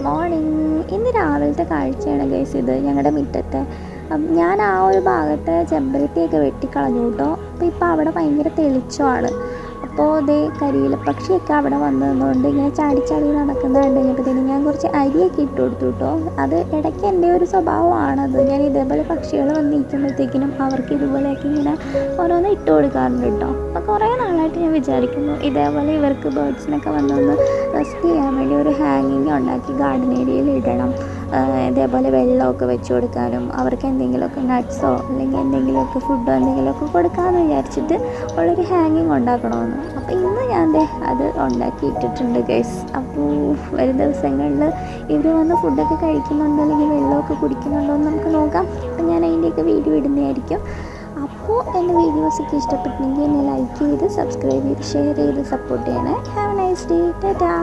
Morning. ഇന്ന് രാവിലത്തെ കാഴ്ചയാണ് ഗൈസ് ഇത് ഞങ്ങളുടെ മുറ്റത്തെ. ഞാൻ ആ ഒരു ഭാഗത്തെ ചെമ്പരത്തിയൊക്കെ വെട്ടിക്കളഞ്ഞു കേട്ടോ. അപ്പോൾ ഇപ്പോൾ അവിടെ ഭയങ്കര തെളിച്ചമാണ്. അപ്പോൾ ഇതേ കരിയില പക്ഷിയൊക്കെ അവിടെ വന്നു നിന്നുകൊണ്ട് ഇങ്ങനെ ചാടി ചാടി നടക്കുന്നത് കണ്ടുകഴിഞ്ഞപ്പോഴത്തേനും ഞാൻ കുറച്ച് അരിയൊക്കെ ഇട്ട് കൊടുത്തു കേട്ടോ. അത് ഇടയ്ക്ക് എൻ്റെ ഒരു സ്വഭാവമാണത്. ഞാൻ ഇതേപോലെ പക്ഷികൾ വന്നിരിക്കുമ്പോഴത്തേക്കിനും അവർക്ക് ഇതുപോലെയൊക്കെ ഇങ്ങനെ ഓരോന്ന് ഇട്ട് കൊടുക്കാറുണ്ട് കേട്ടോ. അപ്പോൾ കുറേ നാളായിട്ട് ഞാൻ വിചാരിക്കുന്നു ഇതേപോലെ ഇവർക്ക് ബേർഡ്സിനൊക്കെ വന്നൊന്ന് റെസ്റ്റ് ചെയ്യാൻ വേണ്ടി ഒരു ഹാങ്ങിങ് ഉണ്ടാക്കി ഗാർഡൻ ഏരിയയിൽ ഇടണം. ഇതേപോലെ വെള്ളമൊക്കെ വെച്ച് കൊടുക്കാനും അവർക്ക് എന്തെങ്കിലുമൊക്കെ നട്ട്സോ അല്ലെങ്കിൽ എന്തെങ്കിലുമൊക്കെ ഫുഡോ എന്തെങ്കിലുമൊക്കെ കൊടുക്കാമെന്ന് വിചാരിച്ചിട്ട് ഉള്ളൊരു ഹാങ്ങിങ് ഉണ്ടാക്കണമെന്ന്. അപ്പോൾ ഇന്ന് ഞാൻ അത് ഉണ്ടാക്കി ഇട്ടിട്ടുണ്ട് ഗൈസ്. അപ്പോൾ വരും ദിവസങ്ങളിൽ ഇവർ വന്ന് ഫുഡൊക്കെ കഴിക്കുന്നുണ്ടോ അല്ലെങ്കിൽ വെള്ളമൊക്കെ കുടിക്കുന്നുണ്ടോ എന്ന് നമുക്ക് നോക്കാം. അപ്പോൾ ഞാൻ അതിൻ്റെയൊക്കെ വീഡിയോ ഇടുന്നതായിരിക്കും. അപ്പോൾ എൻ്റെ വീഡിയോസൊക്കെ ഇഷ്ടപ്പെട്ടെങ്കിൽ എന്നെ ലൈക്ക് ചെയ്ത് സബ്സ്ക്രൈബ് ചെയ്ത് ഷെയർ ചെയ്ത് സപ്പോർട്ട് ചെയ്യണേ. Have A nice day. Tata.